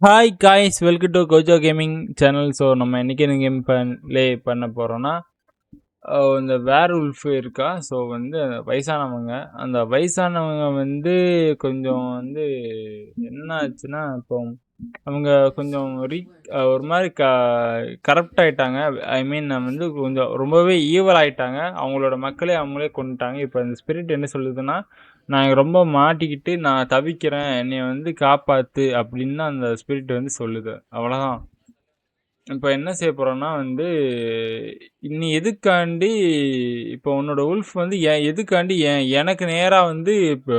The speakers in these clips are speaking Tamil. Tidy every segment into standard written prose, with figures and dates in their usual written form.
Hi guys, welcome to Gojo gaming channel. So நம்ம இன்னைக்கு என்ன கேம் ப்ளே பண்ண போகிறோன்னா, இந்த வேர் உல்ஃப் இருக்கா. ஸோ வந்து வயசானவங்க, அந்த வயசானவங்க வந்து கொஞ்சம் வந்து என்ன ஆச்சுன்னா, இப்போ அவங்க கொஞ்சம் ஒரு மாதிரி கரப்ட் ஆயிட்டாங்க. ஐ மீன் வந்து கொஞ்சம் ரொம்பவே ஈவல் ஆயிட்டாங்க. அவங்களோட மக்களே அவங்களே கொண்டுட்டாங்க. இப்போ இந்த ஸ்பிரிட் என்ன சொல்லுதுன்னா, நான் ரொம்ப மாட்டிக்கிட்டு நான் தவிக்கிறேன், என்னைய வந்து காப்பாத்து அப்படின்னு தான் அந்த ஸ்பிரிட் வந்து சொல்லுது. அவ்வளோதான். இப்போ என்ன செய்ய போறோம்னா வந்து, நீ எதுக்காண்டி இப்போ உன்னோட உல்ஃப் வந்து எதுக்காண்டி எனக்கு நேரா வந்து இப்போ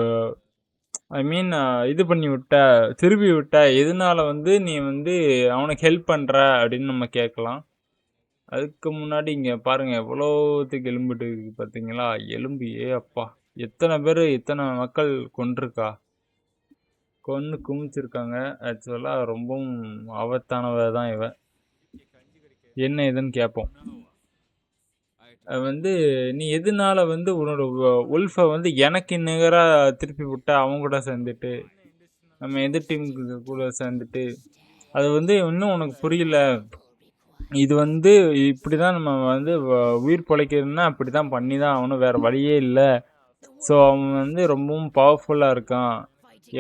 ஐ மீன் இது பண்ணி விட்ட, திருப்பி விட்ட, எதனால வந்து நீ வந்து அவனுக்கு ஹெல்ப் பண்ற அப்படின்னு நம்ம கேட்கலாம். அதுக்கு முன்னாடி இங்க பாருங்க எவ்வளோத்துக்கு எலும்பிட்டு இருக்கு பார்த்தீங்களா? எலும்பு அப்பா! எத்தனை பேர் எத்தனை மக்கள் கொன்றிருக்கா, கொன்னு குமிச்சிருக்காங்க. ஆக்சுவலா ரொம்பவும் ஆபத்தானவ தான் இவ. என்ன ஏதுன்னு கேட்போம். வந்து நீ எதனால வந்து உன்னோட உல்ஃபை வந்து எனக்கு நிகரா திருப்பி விட்ட, அவங்க கூட சேர்ந்துட்டு நம்ம எதிர் டீமுக்கு கூட சேர்ந்துட்டு, அது வந்து இன்னும் உனக்கு புரியல. இது வந்து இப்படிதான் நம்ம வந்து உயிர் பிழைக்கிறதுன்னா அப்படிதான் பண்ணி தான் ஆகணும், வேற வழியே இல்லை. ஸோ அவன் வந்து ரொம்பவும் பவர்ஃபுல்லாக இருக்கான்.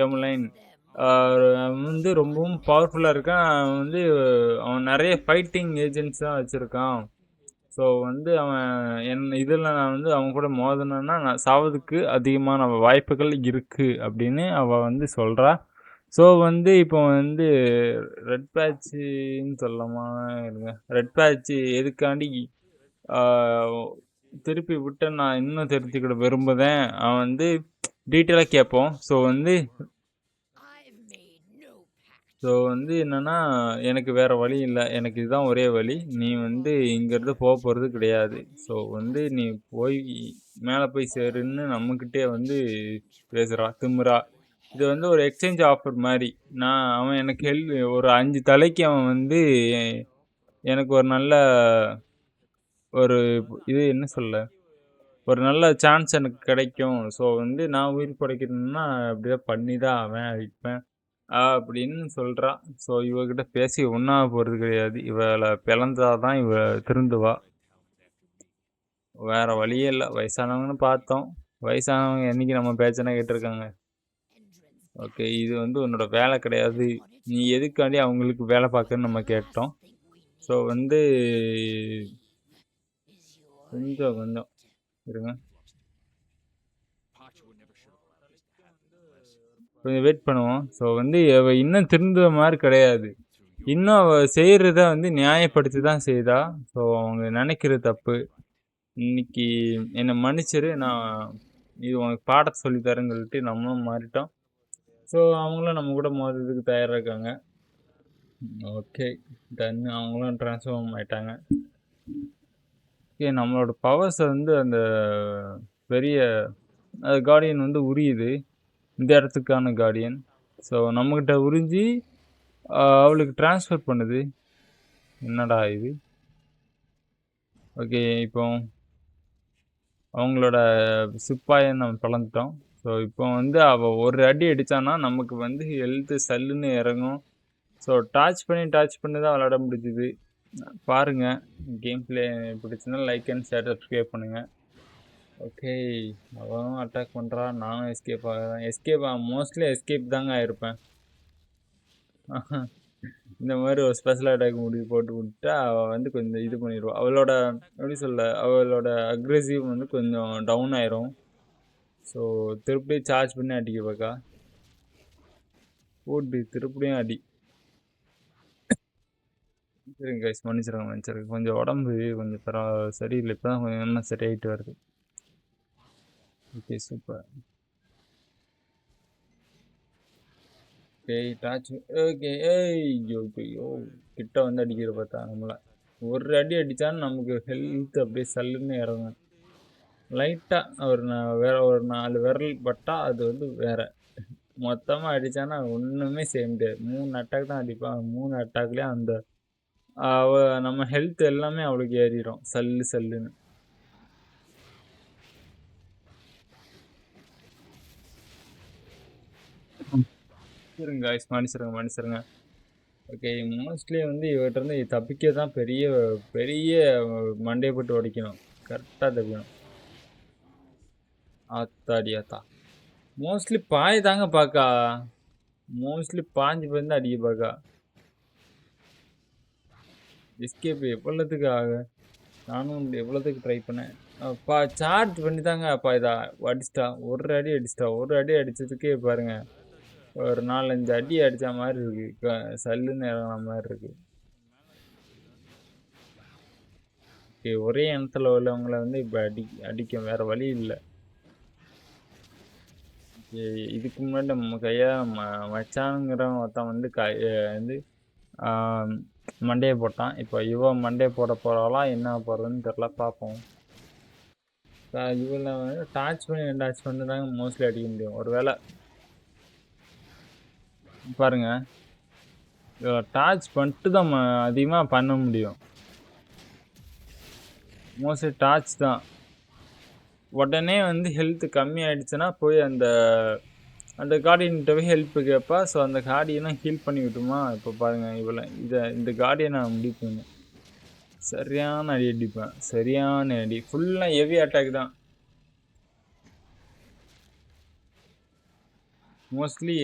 எம்லைன் அவன் வந்து ரொம்பவும் பவர்ஃபுல்லாக இருக்கான். அவன் வந்து அவன் நிறைய ஃபைட்டிங் ஏஜென்ட்ஸ் தான் வச்சுருக்கான். ஸோ வந்து அவன் இதில் நான் வந்து அவன் கூட மோதினேன்னா நான் சாவதுக்கு அதிகமான வாய்ப்புகள் இருக்குது அப்படின்னு அவள் வந்து சொல்கிறா. ஸோ வந்து இப்போ வந்து ரெட் பேட்சுன்னு சொல்லலாமா இருங்க, ரெட் பேட்சு எதுக்காண்டி திருப்பி விட்டு நான் இன்னும் தெரிஞ்சுக்கிட விரும்புதேன். அவன் வந்து டீட்டெயிலாக கேட்போம். ஸோ வந்து என்னன்னா, எனக்கு வேற வழி இல்லை, எனக்கு இதுதான் ஒரே வழி. நீ வந்து இங்கேருந்து போகிறது கிடையாது. ஸோ வந்து நீ போய் மேலே போய் சேருன்னு நம்மக்கிட்டே வந்து பேசுகிறா, திமுறா. இது வந்து ஒரு எக்ஸ்சேஞ்ச் ஆஃபர் மாதிரி. அவன் எனக்கு ஒரு 5 தலைக்கு அவன் வந்து எனக்கு ஒரு நல்ல ஒரு இது என்ன சொல்ல, ஒரு நல்ல சான்ஸ் எனக்கு கிடைக்கும். ஸோ வந்து நான் உயிர் படைக்கணும்னா அப்படியே பண்ணி தான் அவன் அழிப்பேன் அப்படின்னு சொல்கிறா. ஸோ இவகிட்ட பேசி ஒன்றா போகிறது கிடையாது. இவளை பிளந்தாதான் இவ திருந்துவா. வேற வழியே இல்லை. வயசானவங்கன்னு பார்த்தோம். வயசானவங்க என்னைக்கு நம்ம பேச்சனை கேட்டிருக்காங்க? ஓகே, இது வந்து உன்னோட வேலை கிடையாது. நீ எதுக்காண்டி அவங்களுக்கு வேலை பார்க்கன்னு நம்ம கேட்டோம். ஸோ வந்து கொஞ்சம் கொஞ்சம் இருங்க, கொஞ்சம் வெயிட் பண்ணுவோம். ஸோ வந்து அவள் இன்னும் திருந்துவ மாதிரி கிடையாது. இன்னும் அவள் செய்கிறத வந்து நியாயப்படுத்தி தான் செய்தா. ஸோ அவங்க நினைக்கிற தப்பு. இன்னைக்கு என்னை மன்னிச்சிரு, நான் இது உனக்கு பாடத்தை சொல்லித்தரேன்னு சொல்லிட்டு நம்மளும் மாறிட்டோம். ஸோ அவங்களும் நம்ம கூட மோதுறதுக்கு தயாராக இருக்காங்க. ஓகே டன், அவங்களும் ட்ரான்ஸ்ஃபார்ம் ஆயிட்டாங்க. ஓகே, நம்மளோட பவர்ஸை வந்து அந்த பெரிய கார்டியன் வந்து உரியுது. இந்த இடத்துக்கான கார்டியன். ஸோ நம்மக்கிட்ட உறிஞ்சி அவளுக்கு ட்ரான்ஸ்ஃபர் பண்ணுது. என்னடா இது? ஓகே, இப்போ அவங்களோட சிப்பாயை நம்ம பிளந்துட்டோம். ஸோ இப்போ வந்து அவள் ஒரு அடி அடித்தான்னா நமக்கு வந்து ஹெல்த்து சல்லுன்னு இறங்கும். ஸோ டாச் பண்ணி தான் விளாட முடிஞ்சுது. பாருங்கள், கேம் பிளே பிடிச்சுன்னா லைக் அண்ட் ஷேர் சப்ஸ்கிரைப் பண்ணுங்கள். ஓகே, அவனும் அட்டாக் பண்ணுறான், நானும் எஸ்கேப் மோஸ்ட்லி எஸ்கேப் தாங்க ஆயிருப்பேன். இந்த மாதிரி ஒரு ஸ்பெஷல் அட்டாக் முடிவு போட்டு விட்டா அவள் வந்து கொஞ்சம் இது பண்ணிடுவாள். அவளோட எப்படி சொல்ல, அவளோட அக்ரெசிவ் வந்து கொஞ்சம் டவுன் ஆயிரும். ஸோ திருப்பியும் சார்ஜ் பண்ணி அடிக்க பார்க்கா. போட்டு திருப்பியும் அடி. சரிங்க கைஸ், மன்னிச்சிருங்க. கொஞ்சம் உடம்பு கொஞ்சம் சரியில்லை. இப்போ தான் கொஞ்சம் என்ன சரியாயிட்டு வருது. Okay super. Okay touch. Okay ஐயோ கிட்ட வந்து அடிக்கிற பார்த்தா நம்மளை ஒரு அடி அடித்தான்னு நமக்கு ஹெல்த் அப்படியே சல்லுன்னு இறங்கும். லைட்டாக வேற ஒரு 4 விரல் பட்டால் அது வந்து வேற. மொத்தமாக அடித்தானா ஒன்றுமே செய்ய முடியாது. 3 அட்டாக் தான் அடிப்பான். 3 அட்டாக்லேயும் அந்த நம்ம ஹெல்த் எல்லாமே அவளுக்கு ஏறிடும் சல்லுன்னு. சரிங்க காய்ஸ், மன்னிச்சிருங்க. ஓகே. மோஸ்ட்லி வந்து இவர்கிட்டருந்து தப்பிக்க தான் பெரிய பெரிய மண்டைய போட்டு உடைக்கணும். கரெக்டா தப்பிக்கணும். ஆத்தாடி ஆத்தா! மோஸ்ட்லி பாய் தாங்க பாக்கா. மோஸ்ட்லி பாஞ்சு போய் தான் அடிக்க பாக்கா. எஸ்கேப் எவ்வளத்துக்கு நானும் எவ்வளோத்துக்கு ட்ரை பண்ணேன். சார்ஜ் பண்ணி தாங்க இதை அடிச்சிட்டா. ஒரு அடி அடிச்சிட்டா. ஒரு அடி அடிச்சதுக்கே பாருங்க. ஒரு 4, 5 அடி அடிச்ச மாரி இருக்கு. சல்லுன்னு இறங்குன மாரி இருக்கு. ஒரே இடத்துல உள்ளவங்கள வந்து இப்ப அடிக்கும். வேற வழி இல்ல. இதுக்கு முன்னாடி நம்ம மச்சானுங்கிறவன் ஒருத்தன் வந்து வந்து மண்டையை போட்டான். இப்போ இவன் மண்டையை போட போறாலாம். என்ன போறதுன்னு தெரியல. பார்ப்போம். இவனை வந்து டாச் பண்ணி 2 டாச் பண்ணி தாங்க மோஸ்ட்லி அடிக்க முடியும். ஒருவேளை பாருங்க, டாச் பண்ணிட்டு தான் அதிகமாக பண்ண முடியும். மோஸ்ட்லி டாச் தான். உடனே வந்து ஹெல்த் கம்மி ஆயிடுச்சுன்னா போய் அந்த கார்டியன்கிட்ட போய் ஹெல்ப் கேட்பா. ஸோ அந்த கார்டியனை ஹீல் பண்ணி விட்டுமா. இப்போ பாருங்க, இந்த கார்டியனை நான் முடிப்பேங்க. சரியான அடி அடிப்பேன். சரியான அடி. ஃபுல்லாக ஹெவி அட்டாக் தான். மோஸ்ட்லி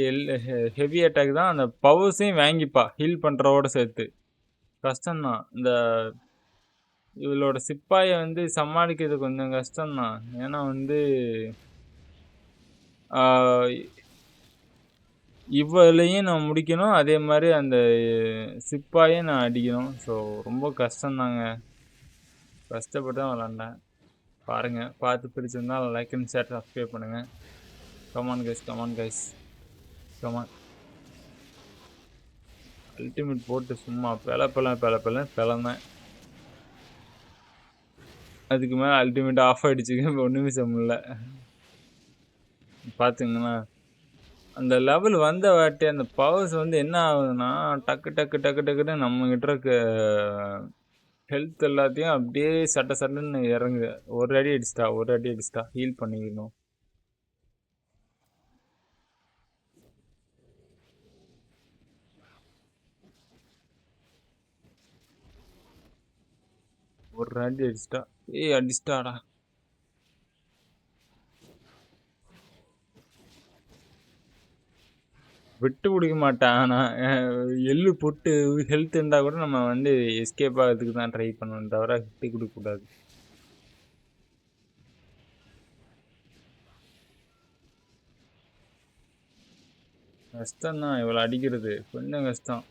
ஹெவி அட்டாக் தான். அந்த பவர்ஸையும் வாங்கிப்பா ஹீல் பண்ணுறவோட சேர்த்து. கஷ்டம்தான். இவளோட சிப்பாயை வந்து சமாளிக்கிறது கொஞ்சம் கஷ்டம்தான். ஏன்னா வந்து இவளையும் நான் முடிக்கணும். அதே மாதிரி அந்த சிப்பாயும் நான் அடிக்கணும். ஸோ ரொம்ப கஷ்டம்தாங்க. கஷ்டப்பட்டு தான் விளாண்டேன். பாருங்கள், பார்த்து பிடிச்சிருந்தா லைக் அண்ட் ஷேர் சப்ஸ்கிரைப் பண்ணுங்கள். Come on guys. கமான். அல்டிமேட் போட்டு சும்மா பிளந்தேன். அதுக்கு மேலே அல்டிமேட் ஆஃப் ஆகிடுச்சுங்க. ஒன்றுமே சம்மல. பார்த்துங்களா, அந்த லெவல் வந்த வாட்டி அந்த பவர்ஸ் வந்து என்ன ஆகுதுன்னா டக்குன்னு நம்மகிட்ட இருக்க ஹெல்த் எல்லாத்தையும் அப்படியே சட்டுன்னு இறங்குது. ஒரு அடி அடிச்சிட்டா ஹீல் பண்ணிக்கணும். ஒரு அடி அடிச்சிட்டா. அடிச்சிட்டாடா. விட்டு பிடிக்க மாட்டேன். ஆனால் எள்ளு போட்டு ஹெல்த் இருந்தால் கூட நம்ம வந்து எஸ்கேப் ஆகிறதுக்கு தான் ட்ரை பண்ணணும், தவிர விட்டு கொடுக்கக்கூடாது. கஷ்டம்தான் இவ்வளோ அடிக்கிறது, கொஞ்சம் கஷ்டம்.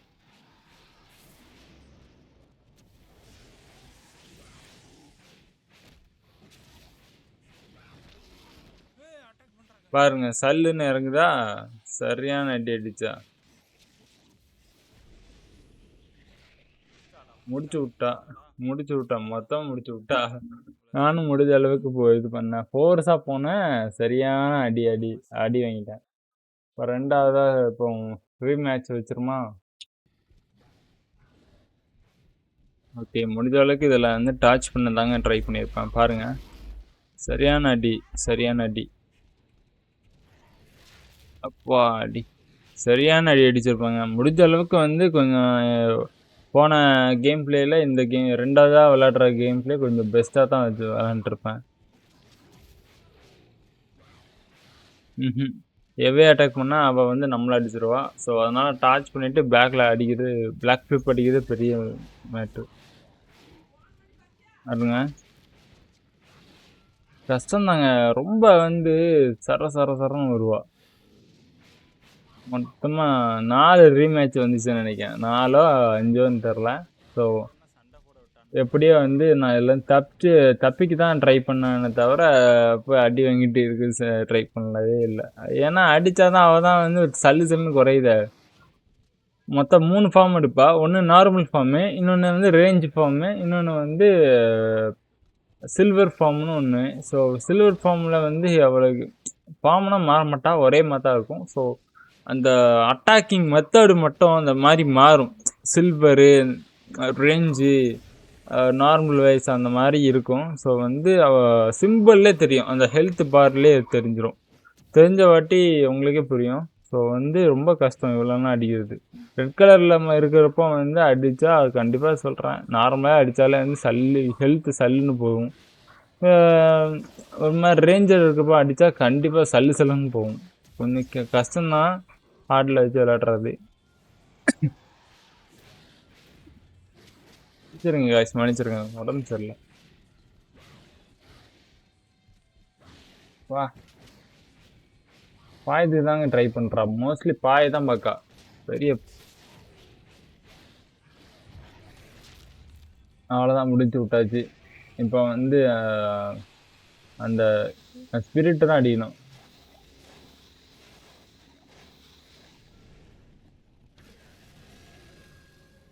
பாருங்க, சல்லுன்னு இறங்குதா. சரியான அடி அடிச்சா. முடிச்சு விட்டா மொத்தம் முடிச்சு விட்டா. நானும் முடிஞ்ச அளவுக்கு இது பண்ணேன். ஃபோர்ஸா போனேன். சரியான அடி வாங்கிட்டேன். இப்போ 2ஆவதா இப்போ ரீமேட்ச் வச்சிருமா. ஓகே, முடிஞ்ச அளவுக்கு இதில் வந்து டாச் பண்ண தாங்க ட்ரை பண்ணியிருப்பேன். பாருங்க, சரியான அடி. அப்பா அடி, சரியான அடி அடிச்சிருப்பாங்க. முடிஞ்ச அளவுக்கு வந்து கொஞ்சம் போன கேம் பிளேயில் இந்த கேம் 2ஆவதாக விளையாடுற கேம் பிளே கொஞ்சம் பெஸ்ட்டாக தான் வச்சு விளாண்டுருப்பேன். எவே அட்டாக் பண்ணால் அவள் வந்து நம்மளை அடிச்சிருவா. ஸோ அதனால் டாச் பண்ணிவிட்டு பிளாக் ஃபிளிப் அடிக்கிறது பெரிய மேட்ரு. அதுங்க கஷ்டம்தாங்க. ரொம்ப வந்து சரன்னு வருவா. மொத்தமாக 4 ரீமேட்ச் வந்துச்சுன்னு நினைக்கிறேன். 4ஓ 5ஓன்னு தெரில. ஸோ எப்படியோ வந்து நான் எல்லாம் தப்பிக்கு தான் ட்ரை பண்ணேன்னு தவிர போய் அடி வாங்கிட்டு இருக்கு ட்ரை பண்ணவே இல்லை. ஏன்னா அடித்தாதான் அவள் தான் வந்து சல்லுன்னு குறையுத. மொத்தம் 3 ஃபார்ம் எடுப்பா. ஒன்று நார்மல் ஃபார்மு, இன்னொன்று வந்து ரேஞ்ச் ஃபார்மு, இன்னொன்று வந்து சில்வர் ஃபார்ம்னு ஒன்று. ஸோ சில்வர் ஃபார்மில் வந்து அவளுக்கு ஃபார்ம்னா மாற மாட்டா, ஒரே மாதிரி தான் இருக்கும். ஸோ அந்த அட்டாக்கிங் மெத்தடு மட்டும் அந்த மாதிரி மாறும். சில்வரு, ரேஞ்சு, நார்மல் வைஸ் அந்த மாதிரி இருக்கும். ஸோ வந்து சிம்பிள்லே தெரியும், அந்த ஹெல்த் பார்லேயே தெரிஞ்சிடும். தெரிஞ்ச வாட்டி உங்களுக்கே புரியும். ஸோ வந்து ரொம்ப கஷ்டம் இவ்வளோனா அடிக்கிறது. ரெட் கலரில் இருக்கிறப்போ வந்து அடித்தா அது கண்டிப்பாக சொல்கிறேன், நார்மலாக அடித்தாலே வந்து ஹெல்த்து சல்லுன்னு போகும். ஒரு மாதிரி ரேஞ்சர் இருக்கப்போ அடித்தா கண்டிப்பாக சல்லுன்னு போகும். கொஞ்சம் கஷ்டம்தான் ஹார்டில் வச்சு விளையாடுறது. மன்னிச்சிருங்க காய்ஸ், மன்னிச்சிருங்க, உடம்பு சரியில்லை. வா, பாயத்துக்கு தாங்க ட்ரை பண்ணுறா, மோஸ்ட்லி பாய் தான் பார்க்கா. பெரிய அவ்வளோதான், முடிச்சு விட்டாச்சு. இப்போ வந்து அந்த ஸ்பிரிட்டு தான் அடிக்கணும்.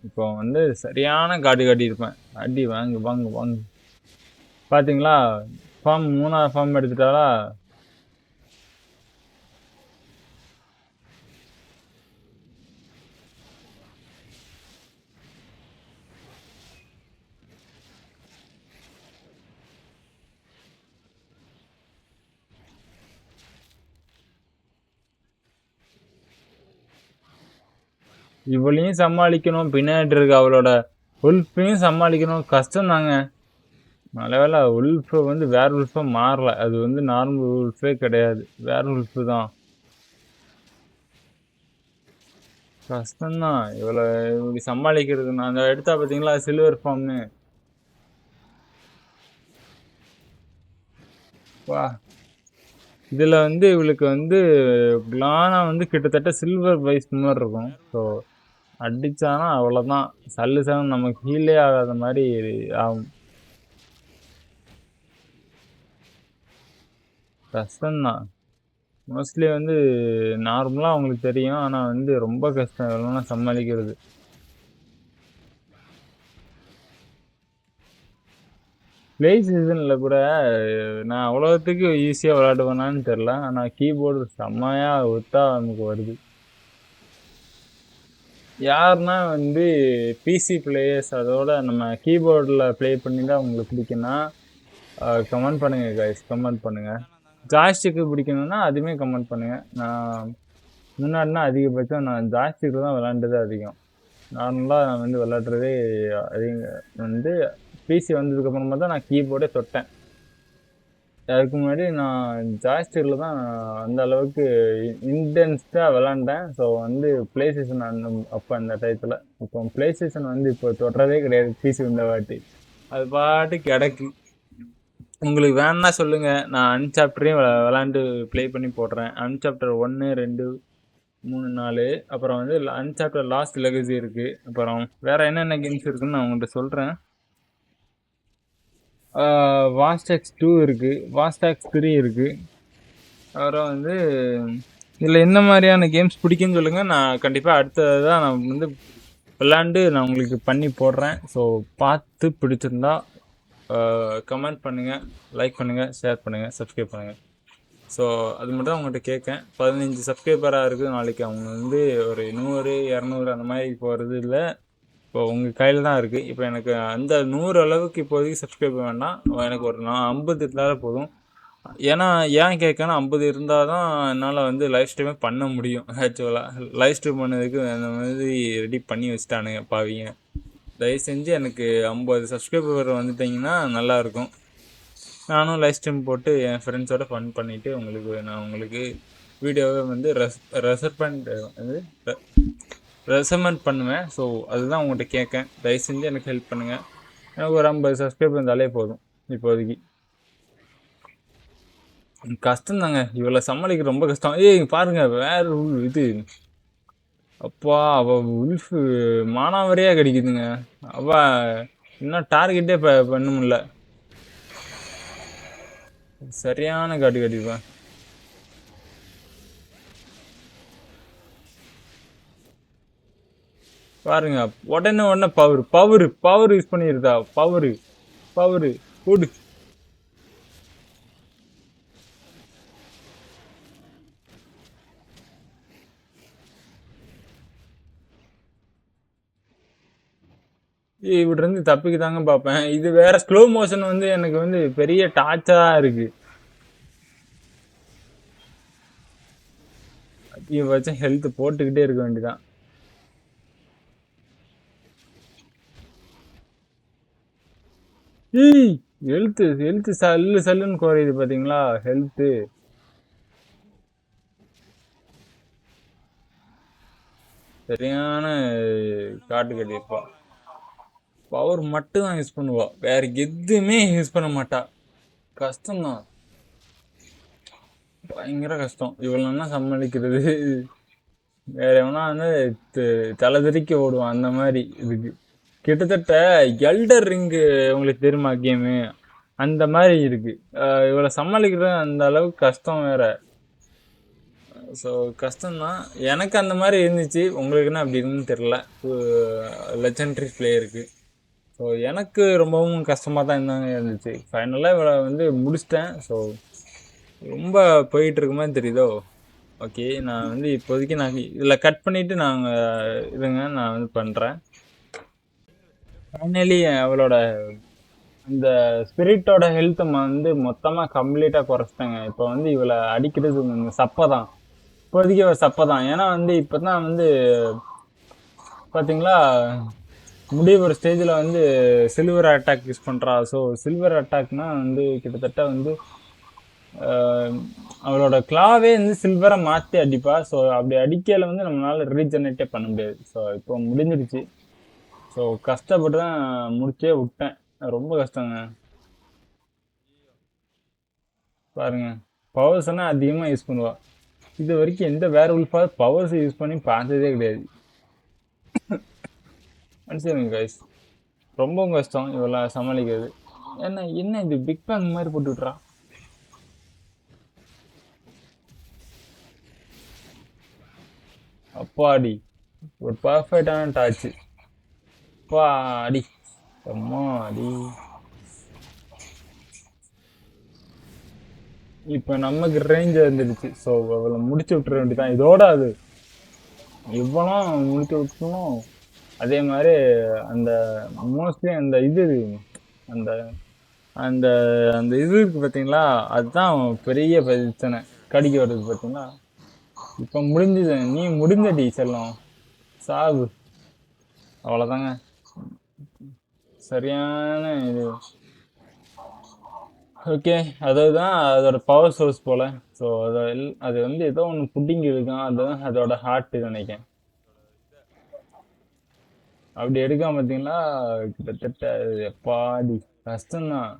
இப்போ வந்து சரியான காட்டியிருப்பேன். அடி வாங்கு வாங்கு வாங்கு. பார்த்தீங்களா, ஃபார்ம் 3வது ஃபார்ம் எடுத்துட்டாளா. இவளையும் சமாளிக்கணும், பின்னாடி இருக்க அவளோட உல்ஃபையும் சமாளிக்கணும், கஷ்டம் தாங்க. நல்லவேளை உல்ஃப் வந்து வேற உல்ஃபாக மாறல, அது வந்து நார்மல் உல்ஃபே கிடையாது, வேற உல்ஃபு தான். கஷ்டம்தான் இவளை இப்படி சமாளிக்கிறது. நான் அந்த எடுத்தா பார்த்தீங்களா சில்வர் ஃபார்ம்னு, வா. இதில் வந்து இவளுக்கு வந்து பிளானா வந்து கிட்டத்தட்ட சில்வர் வைஸ் மாதிரி இருக்கும். ஸோ அடித்தானா அவ்வளோதான், சல்லுசான நமக்கு ஹீலே ஆகாத மாதிரி ஆகும். கஷ்டம்தான், மோஸ்ட்லி வந்து நார்மலாக அவங்களுக்கு தெரியும், ஆனால் வந்து ரொம்ப கஷ்டம் எவ்வளோனா சமாளிக்கிறது. ப்ளே சீசனில் கூட நான் அவ்வளோத்துக்கு ஈஸியாக விளையாடுவேனான்னு தெரில, ஆனால் கீபோர்டு செம்மையாக ஒத்தா நமக்கு வருது. யாருன்னா வந்து பிசி பிளேயர்ஸ், அதோட நம்ம கீபோர்டில் ப்ளே பண்ணி தான் உங்களுக்கு பிடிக்குன்னா கமெண்ட் பண்ணுங்கள் கைஸ், கமெண்ட் பண்ணுங்கள். ஜாய்ஸ்டிக்கு பிடிக்கணும்னா அதுவுமே கமெண்ட் பண்ணுங்கள். நான் முன்னாடினா அதிகபட்சம் நான் ஜாய்ஸ்டிக்கில் தான் விளாண்டது அதிகம். நார்மலாக நான் வந்து விளாட்றதே வந்து பிசி வந்ததுக்கப்புறமா தான் நான் கீபோர்டே தொட்டேன். அதுக்கு முன்னாடி நான் ஜாய்ஸ்டிக்கில் தான் அந்த அளவுக்கு இன்டென்ஸ்டாக விளாண்டேன். ஸோ வந்து ப்ளே ஸ்டேஷன் அப்போ அந்த டயத்தில், இப்போ ப்ளே ஸ்டேஷன் வந்து இப்போ தொடுறதே கிடையாது பிசி வந்த வாட்டி, அது பாட்டு கிடக்கு. உங்களுக்கு வேணுன்னா சொல்லுங்கள், நான் அன்சாப்டரையும் விளாண்டு ப்ளே பண்ணி போடுறேன். அன்சாப்டர் 1, 2, 3, 4, அப்புறம் வந்து அன்சாப்டர் லாஸ்ட் லெகசி இருக்குது. அப்புறம் வேறு என்னென்ன கேம்ஸ் இருக்குதுன்னு நான் உங்கள்கிட்ட சொல்கிறேன். வாஸ்டாக்ஸ் 2 இருக்குது, வாஸ்டாக்ஸ் 3 இருக்குது. அப்புறம் வந்து இதில் என்ன மாதிரியான கேம்ஸ் பிடிக்குன்னு சொல்லுங்கள், நான் கண்டிப்பாக அடுத்ததான் நான் வந்து விளாண்டு நான் உங்களுக்கு பண்ணி போடுறேன். ஸோ பார்த்து பிடிச்சிருந்தா கமெண்ட் பண்ணுங்கள், லைக் பண்ணுங்கள், ஷேர் பண்ணுங்கள், சப்ஸ்கிரைப் பண்ணுங்கள். ஸோ அது மட்டும் தான் உங்கள்கிட்ட கேட்கேன். 15 சப்ஸ்கிரைபராக இருக்குது நாளைக்கு. அவங்க வந்து ஒரு 100, 200 அந்த மாதிரி போகிறது இல்லை, இப்போ உங்கள் கையில் தான் இருக்குது. இப்போ எனக்கு அந்த 100 அளவுக்கு இப்போதைக்கு சப்ஸ்கிரைபர் வேண்டாம், எனக்கு ஒரு 50 இருந்தாலும் போதும். ஏன்னா ஏன் கேட்கனா, 50 இருந்தால் தான் என்னால் வந்து லைவ் ஸ்ட்ரீமே பண்ண முடியும். ஆக்சுவலாக லைவ் ஸ்ட்ரீம் பண்ணதுக்கு அந்த மாதிரி ரெடி பண்ணி வச்சுட்டானுங்க பாவிங்க. தயவு செஞ்சு எனக்கு 50 சப்ஸ்கிரைபர் வந்துட்டிங்கன்னா நல்லாயிருக்கும். நானும் லைவ் ஸ்ட்ரீம் போட்டு என் ஃப்ரெண்ட்ஸோட ஃபன் பண்ணிவிட்டு நான் உங்களுக்கு வீடியோவை வந்து ரெசமெண்ட் பண்ணுவேன். ஸோ அதுதான் உங்கள்கிட்ட கேட்கேன், தயவு செஞ்சு எனக்கு ஹெல்ப் பண்ணுங்கள். எனக்கு ஒரு 50 சப்ஸ்கிரைபர் இருந்தாலே போதும் இப்போதைக்கு. கஷ்டம் தாங்க, இவளை சமாளிக்க ரொம்ப கஷ்டம். பாருங்க வேற இது, அப்பா அவ உல்ஃபு மானாவரியா கிடைக்குதுங்க. அவ இன்னும் டார்கெட்டே பண்ண முடியல, சரியான காட்டு கட்டிப்பேன். பாருங்க உடனே பவர் யூஸ் பண்ணிருந்தா, பவரு கூடு. இப்படி இருந்து தப்பிக்கு தாங்க பார்ப்பேன். இது வேற ஸ்லோ மோஷன் வந்து எனக்கு வந்து பெரிய டார்ச்சரா இருக்கு. இவச்சும் ஹெல்த் போட்டுக்கிட்டே இருக்க வேண்டியதான். ஏய் ஹெல்த் சல்லுன்னு குறையுது பாத்தீங்களா ஹெல்த்து. சரியான காட்டு கட்டியிருப்பா. பவர் மட்டும் தான் யூஸ் பண்ணுவா, வேற எதுவுமே யூஸ் பண்ண மாட்டா. கஷ்டம்தான், பயங்கர கஷ்டம் இவ்வளவுனா சமாளிக்கிறது. வேற எவனா வந்து தலை தெறிக்க ஓடுவான் அந்த மாதிரி இதுக்கு. கிட்டத்தட்ட எல்டர் ரிங்கு உங்களுக்கு தெரியுமா கேமு, அந்த மாதிரி இருக்கு. இவளை சமாளிக்கிறது அந்த அளவுக்கு கஷ்டம் வேற. ஸோ கஷ்டம்தான், எனக்கு அந்த மாதிரி இருந்துச்சு. உங்களுக்குன்னா அப்படி இருக்குன்னு தெரில. லெஜெண்டரி பிளேயருக்கு ஸோ எனக்கு ரொம்பவும் கஷ்டமாக தான் இருந்தாங்க இருந்துச்சு. ஃபைனலாக இவளை வந்து முடிச்சிட்டேன். ஸோ ரொம்ப போயிட்டு இருக்க மாதிரி தெரியுதோ. ஓகே, நான் வந்து இப்போதைக்கு நான் இதில் கட் பண்ணிவிட்டு நாங்கள் இதுங்க நான் வந்து பண்ணுறேன். ஃபைனலி அவளோட இந்த ஸ்பிரிட்டோட ஹெல்த்தை வந்து மொத்தமாக கம்ப்ளீட்டாக குறைச்சிட்டாங்க. இப்போ வந்து இவளை அடிக்கிறது சப்பை தான். இப்போதைக்கு அவள் சப்பை தான். ஏன்னா வந்து இப்போ தான் வந்து பார்த்தீங்களா முடிய ஒரு ஸ்டேஜில் வந்து சில்வர் அட்டாக் யூஸ் பண்ணுறா. ஸோ சில்வர் அட்டாக்னா வந்து கிட்டத்தட்ட வந்து அவளோட கிளாவே வந்து சில்வரை மாற்றி அடிப்பா. ஸோ அப்படி அடிக்கையில் வந்து நம்மளால ரீஜெனரேட்டே பண்ண முடியாது. ஸோ இப்போ முடிஞ்சிருச்சு. ஸோ கஷ்டப்பட்டு தான் முடிச்சே விட்டேன். ரொம்ப கஷ்டங்க. பாருங்க, பவர்ஸ்னா அதிகமாக யூஸ் பண்ணுவா. இது வரைக்கும் எந்த வேற உல்ஃபாவது பவர்ஸ் யூஸ் பண்ணி பார்த்ததே கிடையாது. மனுஷனுங்க கைஸ், ரொம்பவும் கஷ்டம் இவளை சமாளிக்கிறது. என்ன இது பிக் பேங் மாதிரி போட்டு விட்றா. அப்பாடி, ஒரு பர்ஃபெக்டான டாச்சு. அடி அம்மா அடி. இப்போ நமக்கு ரேஞ்ச் வந்துடுச்சு. ஸோ அவளை முடிச்சு விட்டுற வேண்டியதான் இதோட. அது இவ்வளோ முடிச்சு விட்டுணும். அதே மாதிரி அந்த மோஸ்ட்லி அந்த இது அந்த அந்த அந்த இது இருக்கு பார்த்தீங்களா, அதுதான் பெரிய பிரச்சனை, கடிக்க வருது பார்த்தீங்களா. இப்போ முடிஞ்சது, நீ முடிஞ்சடி செல்லம், சாவு. அவ்வளோதாங்க, சரியான இது. ஓகே, அதுதான் அதோட பவர் சோர்ஸ் போல. ஸோ அது வந்து ஏதோ ஒன்று புட்டிங்கி இருக்கும், அதுதான் அதோட ஹார்ட் நினைக்கிறேன். அப்படி எடுக்காம பார்த்தீங்களா, கிட்டத்தட்ட எப்பாடி கஷ்டம்தான்.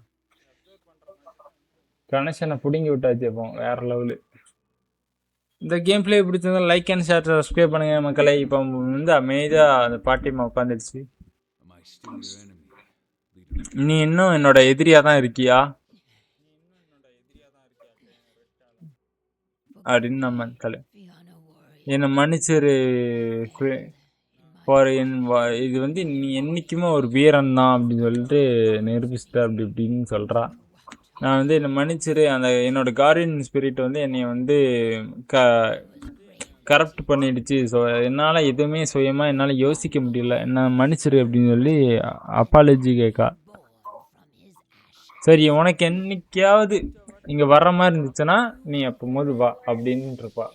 கனெக்ஷனை பிடுங்கி விட்டாச்சு. அப்போ வேற லெவலு. இந்த கேம் பிளே பிடிச்சிருந்தா லைக் அண்ட் ஷேர் சப்ஸ்கிரைப் பண்ணுங்க மக்களை. இப்போ வந்து அமைதியாக அந்த பாட்டிமா உட்காந்துடுச்சு. நீ இன்னும் என்னோட எதிரியா தான் இருக்கியா அப்படின்னு நம்ம தலை என்னை மன்னிச்சிரு. இது வந்து நீ என்னைக்குமே ஒரு வீரன் தான் அப்படின்னு சொல்லிட்டு நிரூபிச்சிட்ட அப்படி இப்படின்னு சொல்கிறா. நான் வந்து என்னை மன்னிச்சிரு, அந்த என்னோட கார்டியன் ஸ்பிரிட் வந்து என்னை வந்து கரப்ட் பண்ணிடுச்சு. ஸோ என்னால் எதுவுமே சுயமாக என்னால் யோசிக்க முடியல, என்ன மன்னிச்சிரு அப்படின்னு சொல்லி அப்பாலஜி கேட்கா. சரி, உனக்கு என்னைக்காவது இங்கே வர்ற மாதிரி இருந்துச்சுன்னா நீ அப்போ போது வா அப்படின்னு இருப்பா.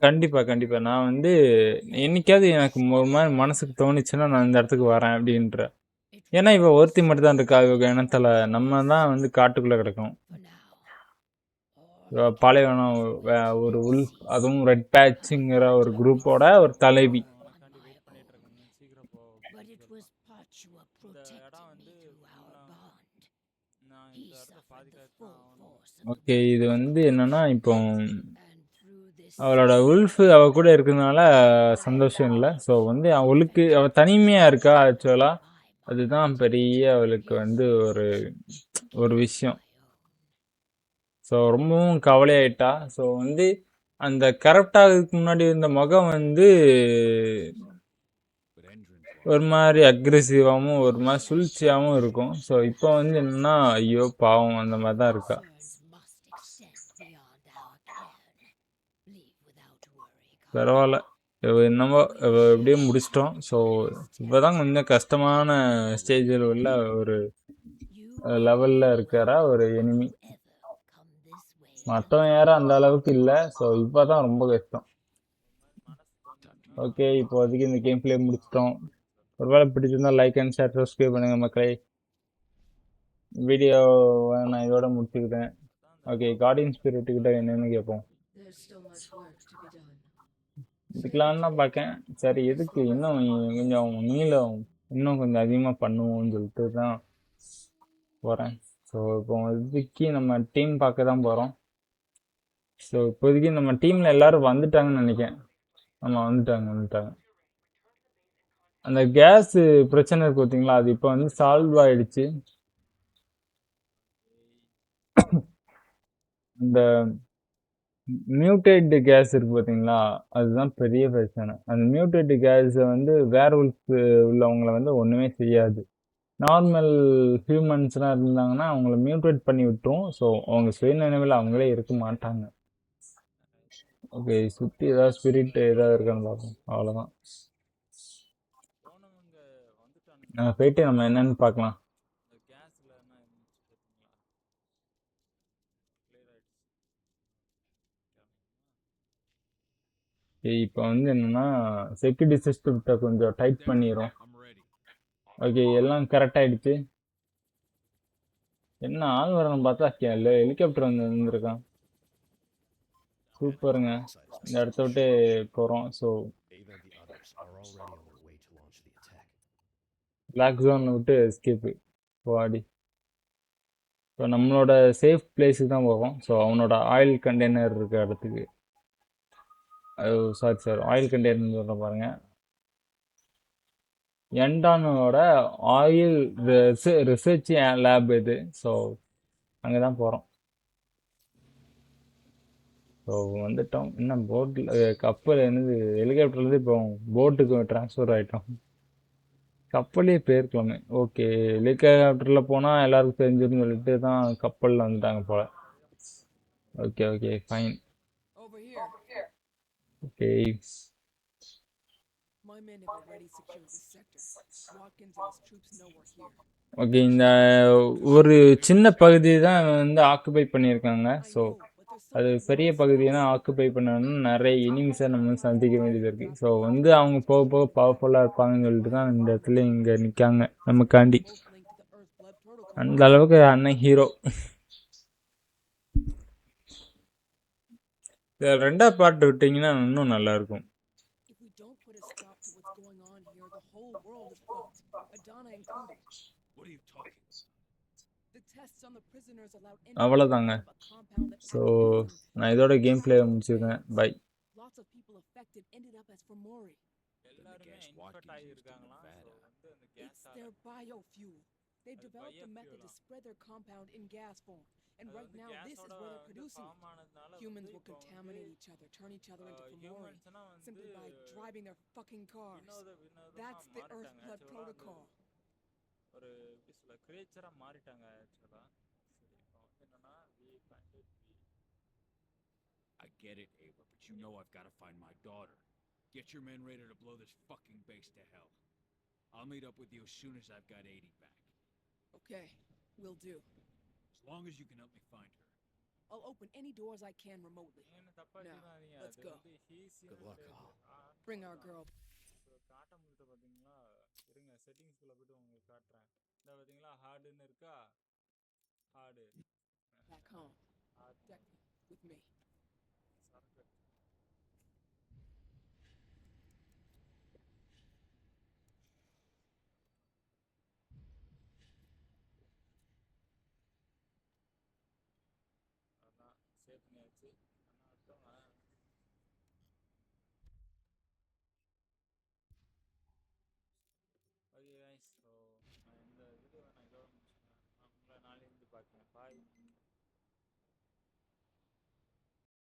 கண்டிப்பா கண்டிப்பா, நான் வந்து என்னைக்காவது எனக்கு ஒரு மாதிரி மனசுக்கு தோணுச்சுன்னா நான் இந்த இடத்துக்கு வரேன் அப்படின்ற. ஏன்னா இவ ஒருத்தி மட்டும் தான் இருக்கா இவங்க இனத்துல, நம்ம தான் வந்து காட்டுக்குள்ள கிடக்கும். பாலைவனம் ஒரு அதுவும் ரெட் பேட்சுங்கிற ஒரு குரூப்போட ஒரு தலைவி. ஓகே, இது வந்து என்னன்னா இப்போ அவளோட உல்ஃபு அவ கூட இருக்கிறதுனால சந்தோஷம் இல்லை. ஸோ வந்து அவளுக்கு அவள் தனிமையாக இருக்கா ஆக்சுவலாக. அதுதான் பெரிய அவளுக்கு வந்து ஒரு ஒரு விஷயம். ஸோ ரொம்பவும் கவலையாயிட்டா. ஸோ வந்து அந்த கரெக்டாகிறதுக்கு முன்னாடி இருந்த முகம் வந்து ஒரு மாதிரி அக்ரெசிவாகவும் ஒரு மாதிரி சூழ்ச்சியாகவும் இருக்கும். ஸோ இப்போ வந்து என்னன்னா ஐயோ பாவம் அந்த மாதிரி தான் இருக்கா. பரவாயில்ல, என்னமோ எப்படியும் முடிச்சிட்டோம். ஸோ இப்போ தான் கொஞ்சம் கஷ்டமான ஸ்டேஜில் உள்ள ஒரு லெவலில் இருக்கிற ஒரு எனிமி. மற்றவன் யாரும் அந்த அளவுக்கு இல்லை. ஸோ இப்போ தான் ரொம்ப கஷ்டம். ஓகே, இப்போதைக்கு இந்த கேம் பிளே முடிச்சிட்டோம். ஒருவேளை பிடிச்சிருந்தா லைக் அண்ட் ஷேர் சப்ஸ்கிரைப் பண்ணுங்கள் மக்களே. வீடியோவை நான் இதோட முடிச்சுக்கிட்டேன். ஓகே, கார்டியன் ஸ்பிரிட் கிட்ட என்னன்னு கேட்போம். இதுக்கெல்லாம் தான் பார்க்கேன். சரி, எதுக்கு இன்னும் கொஞ்சம் நீளம் இன்னும் கொஞ்சம் அதிகமாக பண்ணுவோம்னு சொல்லிட்டு தான் போகிறேன். ஸோ இப்போ இதுக்கு நம்ம டீம் பார்க்க தான் போகிறோம். ஸோ இப்போதைக்கு நம்ம டீமில் எல்லோரும் வந்துட்டாங்கன்னு நினைக்கிறேன். ஆமாம், வந்துட்டாங்க. அந்த கேஸ் பிரச்சனை இருக்கு பார்த்தீங்களா, அது இப்போ வந்து சால்வ் ஆயிடுச்சு. இந்த மியூட்டேட் கேஸ் இருக்கு பார்த்தீங்களா, அதுதான் பெரிய பிரச்சனை. அந்த மியூட்டேட் கேஸை வந்து வேர்வுல்ஃப் உள்ளவங்களை வந்து ஒன்றுமே செய்யாது. நார்மல் ஹியூமன்ஸ்லாம் இருந்தாங்கன்னா அவங்கள மியூட்டேட் பண்ணி விட்டுரும். ஸோ அவங்க சுயநினைவில் அவங்களே இருக்க மாட்டாங்க. ஓகே, சுற்றி ஏதாவது ஸ்பிரிட் ஏதாவது இருக்கான்னு பார்ப்போம். அவ்வளோதான். போயிட்டு நம்ம என்னன்னு பார்க்கலாம். இப்போ வந்து என்னன்னா செக்யூரிட்டி சிஸ்டத்தை கொஞ்சம் டைட் பண்ணிடும். ஓகே, எல்லாம் கரெக்ட் ஆயிடுச்சு. என்ன ஆள் வரணும் பார்த்தா ஹெலிகாப்டர் வந்து வந்துருக்கான். சூப்பருங்க. இந்த இடத்த விட்டு போகிறோம். ஸோ பிளாக் ஜோன் விட்டு எஸ்கேப்பு வாடி. ஸோ நம்மளோட சேஃப் பிளேஸுக்கு தான் போவோம். ஸோ அவனோட ஆயில் கண்டெய்னர் இருக்க இடத்துக்கு. சாரி ஆயில் கண்டெய்னர் சொல்ல பாருங்க. என்டானோட ஆயில் ரிசர்ச் லேப் இது. ஸோ அங்கே தான் போகிறோம். ஸோ வந்துட்டோம். இன்னும் போட்டில் கப்பல் என்னது ஹெலிகாப்டர்லேருந்து இப்போ போட்டுக்கு ட்ரான்ஸ்ஃபர் ஆகிட்டோம். கப்பலே போயிருக்கலாமே. ஓகே, ஹெலிகாப்டரில் போனால் எல்லாருக்கும் தெரிஞ்சிருன்னு சொல்லிட்டு தான் கப்பலில் வந்துட்டாங்க போல. Okay fine. ஓகே, ஓகே, இந்த ஒரு சின்ன பகுதி தான் வந்து ஆக்குபை பண்ணியிருக்காங்க. ஸோ அது பெரிய பகுதியெல்லாம் ஆக்குபை பண்ணணும்னா நிறைய எனிமிஸை நம்ம சந்திக்க வேண்டியது இருக்குது. ஸோ வந்து அவங்க போக போக பவர்ஃபுல்லாக இருப்பாங்கன்னு சொல்லிட்டு தான் இந்த இடத்துல இங்கே நிற்காங்க நமக்காண்டி. அந்த அளவுக்கு அண்ணன் ஹீரோ. ரெண்டாவது பார்ட் விட்டீங்கன்னா இன்னும் நல்லாயிருக்கும். அவ்வளோதாங்க. ஸோ நான் இதோட கேம் பிளே முடிச்சிருக்கேன். By. They developed a method to spread their compound in gas form. And right now, this is where they're producing it. Humans will contaminate each other, turn each other into Fomori, simply by driving their fucking cars. That's the Earthblood Protocol. ஒரு கிரியேச்சரா மாறிட்டாங்க ஆக்சுவலா. I get it, Ava, but you know I've got to find my daughter. Get your men ready to blow this fucking base to hell. I'll meet up with you as soon as I've got 80 back. Okay, will do. As long as you can help me find her. I'll open any doors I can remotely. Now, let's go. Good luck, Al. Bring our girl. காட்ட முடியுது பார்த்தீங்களா? இருங்க, செட்டிங்ஸ்குள்ளே போய்ட்டு உங்களுக்கு காட்டுறேன். இந்த பார்த்தீங்களா ஹார்டுன்னு இருக்கா? Hard Back home. With me. அதான் சேவ் பண்ணியாச்சு. ஆனால்